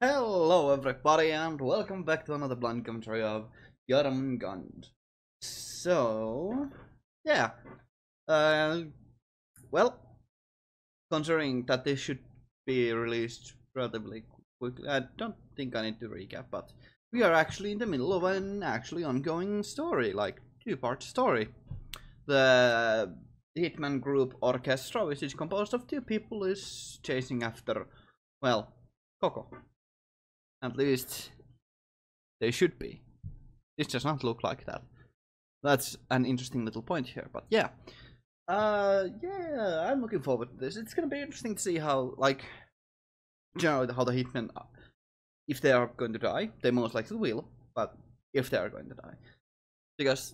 Hello everybody and welcome back to another blind commentary of Jormungand. So, yeah, uh, well, considering that this should be released relatively quickly, I don't think I need to recap, but we are actually in the middle of an actually ongoing story, like two-part story. The Hitman Group Orchestra, which is composed of two people, is chasing after, well, Coco. At least they should be. This does not look like that. That's an interesting little point here, but yeah. Yeah, I'm looking forward to this. It's gonna be interesting to see how, like, generally how the Hitmen, if they are going to die, they most likely will, but if they are going to die. Because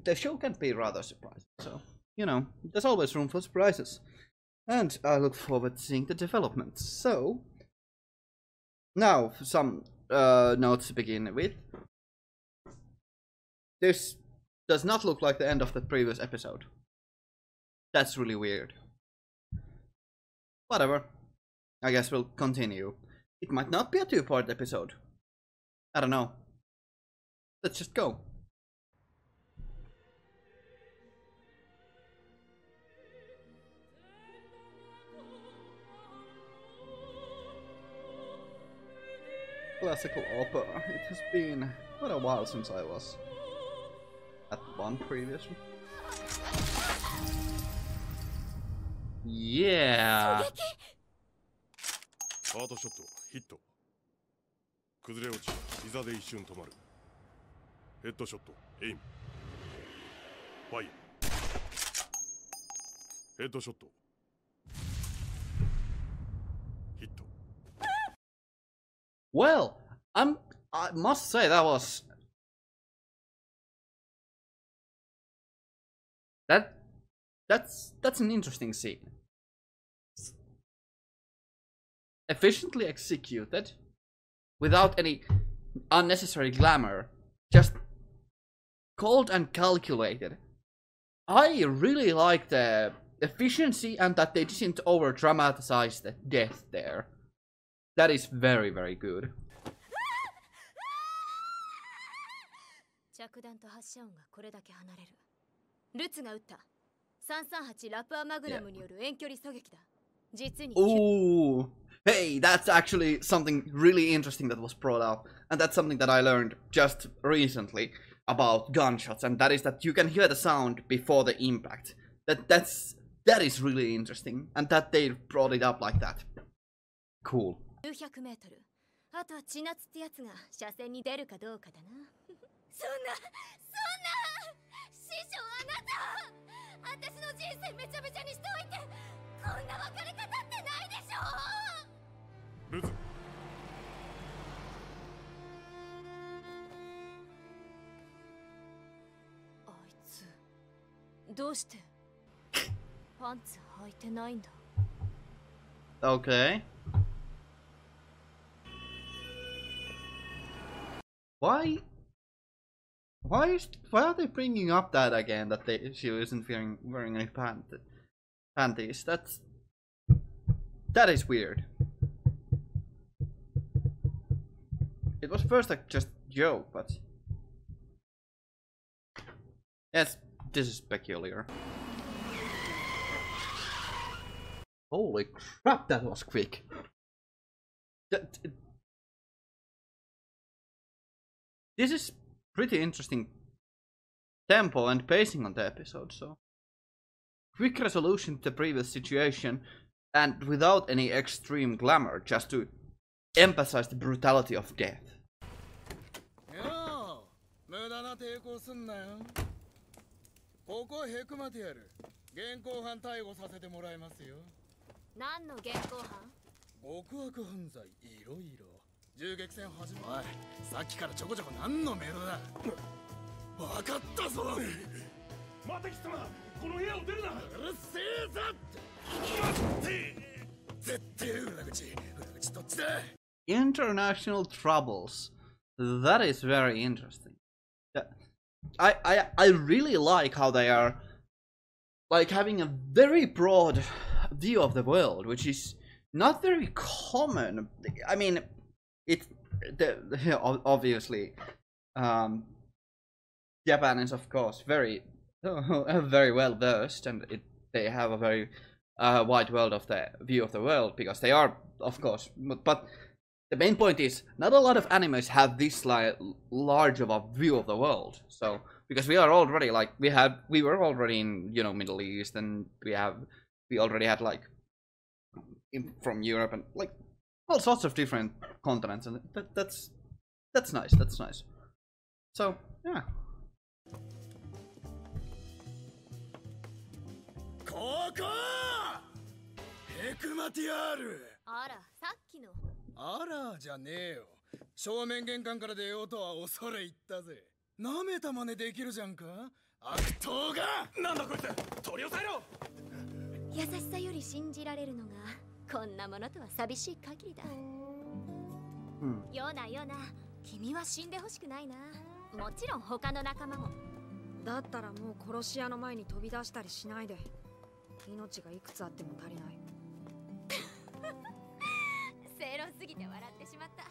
the show can be rather surprising, so, you know, there's always room for surprises. And I look forward to seeing the developments. So, now, some notes to begin with. This does not look like the end of the previous episode. That's really weird. Whatever. I guess we'll continue. It might not be a two-part episode. I don't know. Let's just go. Classical opera. It has been quite a while since I was at one previously. Yeah. ハートショットヒット崩れ落ち膝で一瞬止まるヘッドショットエイムファイアヘッドショットヒット Well, I must say that's an interesting scene. Efficiently executed, without any unnecessary glamour, just cold and calculated. I really like the efficiency and that they didn't over dramatize the death there. That is very, very good. 着弾と発射音がこれだけ離れる。ルツが撃った338ラプアマグナムによる遠距離狙撃だ。実に Ooh, hey, that's actually something really interesting that was brought up, and that's something that I learned just recently about gunshots, and that is that you can hear the sound before the impact. That is really interesting, and that they brought it up like that. Cool. 900メートル。あとは千夏ってやつが車線に出るかどうかだな。そんな師匠あなた、私の人生めちゃめちゃにしておいて、こんな別れ方ってないでしょ。ルズあいつどうしてパンツ履いてないんだ。 Okay. Why are they bringing up that again? That she isn't wearing any panties. That is weird. It was first like just joke, but yes, this is peculiar. Holy crap, that was quick. This is pretty interesting tempo and pacing on the episode, so quick resolution to the previous situation and without any extreme glamour, just to emphasize the brutality of death. International troubles. That is very interesting. I really like how they are like having a very broad view of the world, which is not very common. I mean, it obviously Japan is of course very very well versed, and they have a very wide world of the view of the world, because they are of course, but the main point is not a lot of animes have this large of a view of the world. So because we are already like we were already in, you know, Middle East, and we already had like from Europe and like all sorts of different continents, and that's nice. That's nice. So yeah. ここヘクマティアール。あら、さっきの。あらじゃねえよ。正面玄関から出ようとは恐れ入ったぜ。なめた真似できるじゃんか。悪党が。なんだこいつ。取り押さえろ。優しさより信じられるのがこんなものとは寂しい限りだ。ヨナヨナ、君は死んでほしくないな。もちろん他の仲間も。だったらもう殺し屋の前に飛び出したりしないで。命がいくつあっても足りない。正論すぎて笑ってしまった。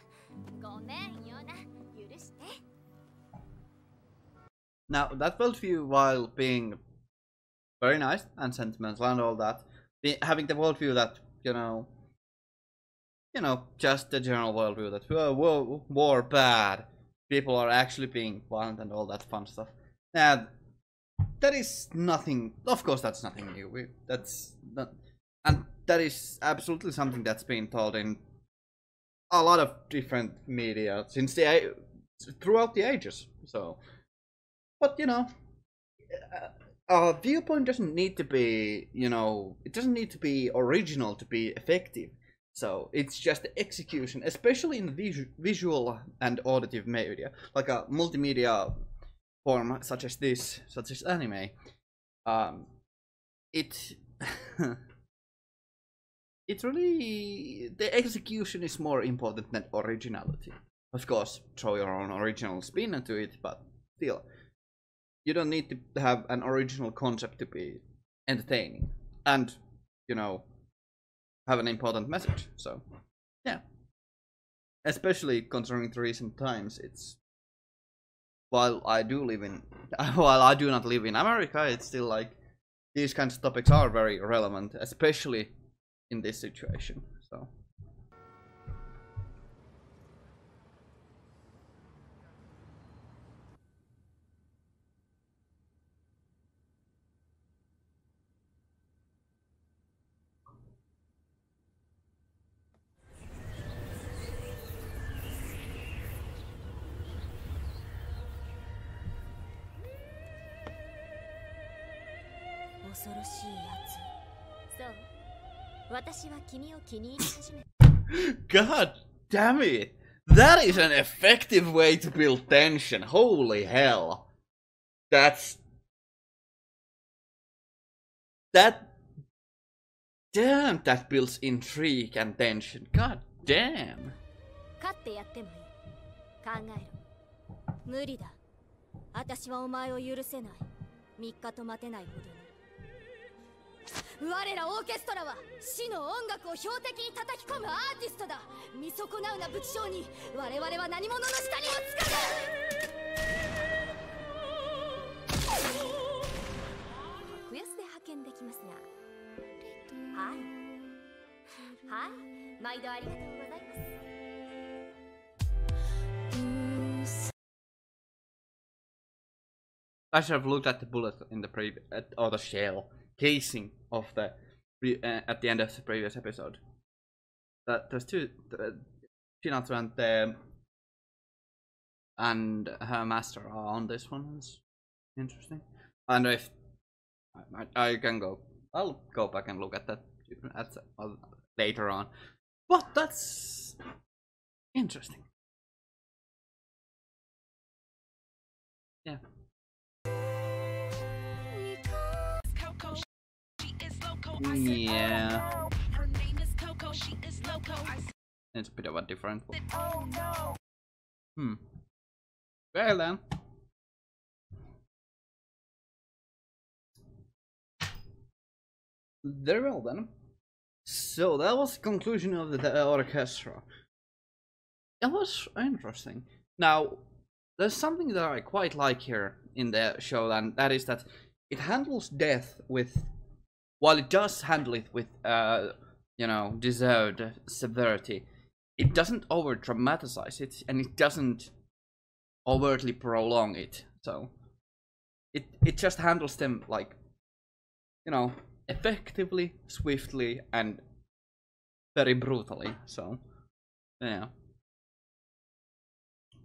ごめんヨナ、許して。Now that worldview, while being very nice and sentimental and all that, having the worldview that you know, just the general worldview that war bad, people are actually being violent and all that fun stuff. Now that is nothing. Of course, that's nothing new. That's not, and that is absolutely something that's been told in a lot of different media since throughout the ages. So, but you know, a viewpoint doesn't need to be, it doesn't need to be original to be effective. So it's just the execution, especially in visual and auditive media, like a multimedia form such as this, such as anime. It really, the execution is more important than originality. Of course, throw your own original spin into it, but still, you don't need to have an original concept to be entertaining and, have an important message. So, yeah. Especially considering the recent times, it's, while I do not live in America, it's still like these kinds of topics are very relevant, especially in this situation. So. God damn it! That is an effective way to build tension. Holy hell! That builds intrigue and tension. God damn. 勝ってやってもいい。考えろ。無理だ。私はお前を許せない。3日と待てないほどに。我らオーケストラは死の音楽を標的に叩き込むアーティストだ。見損なうな武器商に我々は何者の下にもつかぬ。格安で派遣できますが。はい、毎度ありがとうございます。I should have looked at the bullet in the or the shell casing of the at the end of the previous episode. That there's two Chinatsu and her master are on this one. It's interesting. And if I can go, I'll go back and look at that later on. But that's interesting. Yeah. Yeah. It's a bit of a different one. Well then. Very well then. So that was the conclusion of the orchestra. It was interesting. Now, there's something that I quite like here in the show, and that is that it handles death with, while it does handle it with, you know, deserved severity, it doesn't over dramatize it, and it doesn't overtly prolong it. So it just handles them like, you know, effectively, swiftly, and very brutally. So yeah,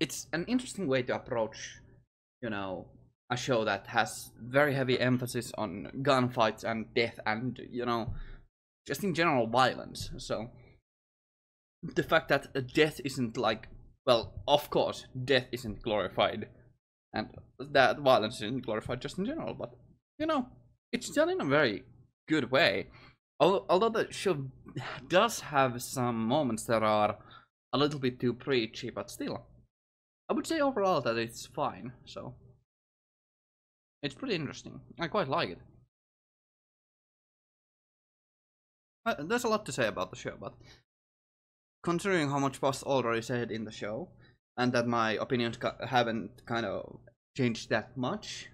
it's an interesting way to approach, you know, a show that has very heavy emphasis on gunfights and death and, you know, just in general violence. So the fact that death isn't like, well, of course death isn't glorified and that violence isn't glorified just in general, but, you know, it's done in a very good way. Although the show does have some moments that are a little bit too preachy, but still, I would say overall that it's fine. So it's pretty interesting. I quite like it. There's a lot to say about the show, but considering how much was already said in the show, and that my opinions haven't kind of changed that much,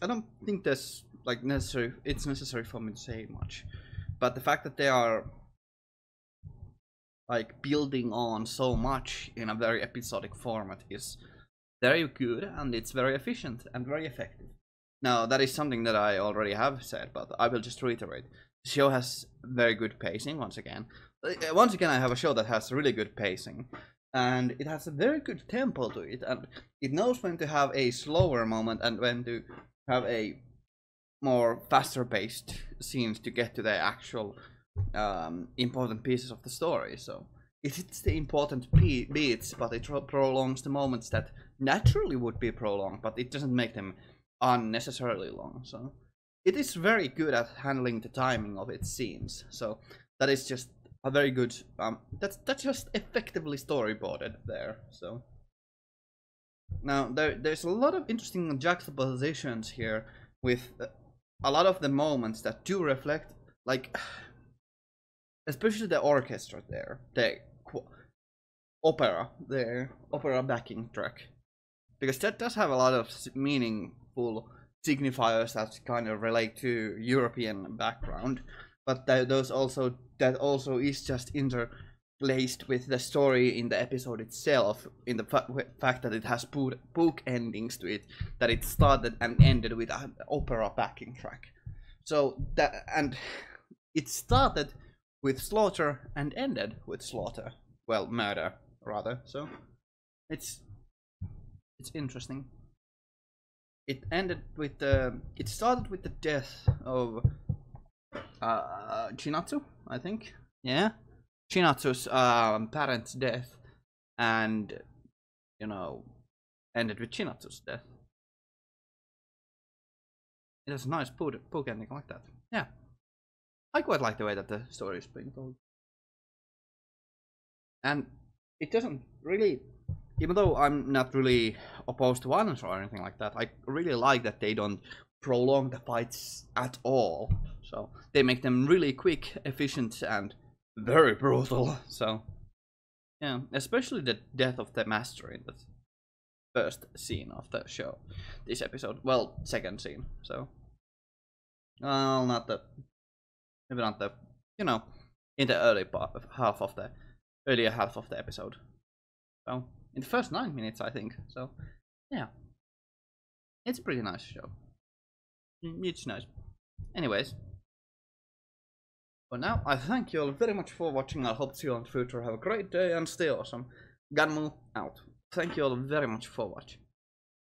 I don't think there's like it's necessary for me to say much. But the fact that they are like building on so much in a very episodic format is very good, and it's very efficient and very effective. Now, that is something that I already have said, but I will just reiterate. The show has very good pacing, once again. Once again, I have a show that has really good pacing, and it has a very good tempo to it, and it knows when to have a slower moment and when to have a more faster-paced scenes to get to the actual important pieces of the story. So it hits the important beats, but it prolongs the moments that naturally would be prolonged, but it doesn't make them unnecessarily long. So it is very good at handling the timing of its scenes. So that is just a very good that's just effectively storyboarded there. So now there's a lot of interesting juxtapositions here with a lot of the moments that do reflect, like, especially the orchestra there, the opera backing track, because that does have a lot of meaningful signifiers that kind of relate to European background, but that also is just interlaced with the story in the episode itself, in the fact that it has book endings to it, that it started and ended with an opera backing track. So that, and it started with slaughter and ended with slaughter. Well, murder rather. So it's interesting. It ended with it started with the death of Chinatsu, I think. Yeah, Chinatsu's parents' death, and, you know, ended with Chinatsu's death. It has a nice book ending like that. Yeah, I quite like the way that the story is being told, and it doesn't really, even though I'm not really opposed to violence or anything like that, I really like that they don't prolong the fights at all. So they make them really quick, efficient, and very brutal. So yeah, especially the death of the master in the first scene of the show, this episode. Well, second scene. So well, maybe not the, you know, in the earlier half of the episode. So in the first 9 minutes, I think. So yeah, it's a pretty nice show. It's nice. Anyways, for now, I thank you all very much for watching. I hope to see you all in the future. Have a great day and stay awesome. Ganmu out. Thank you all very much for watching.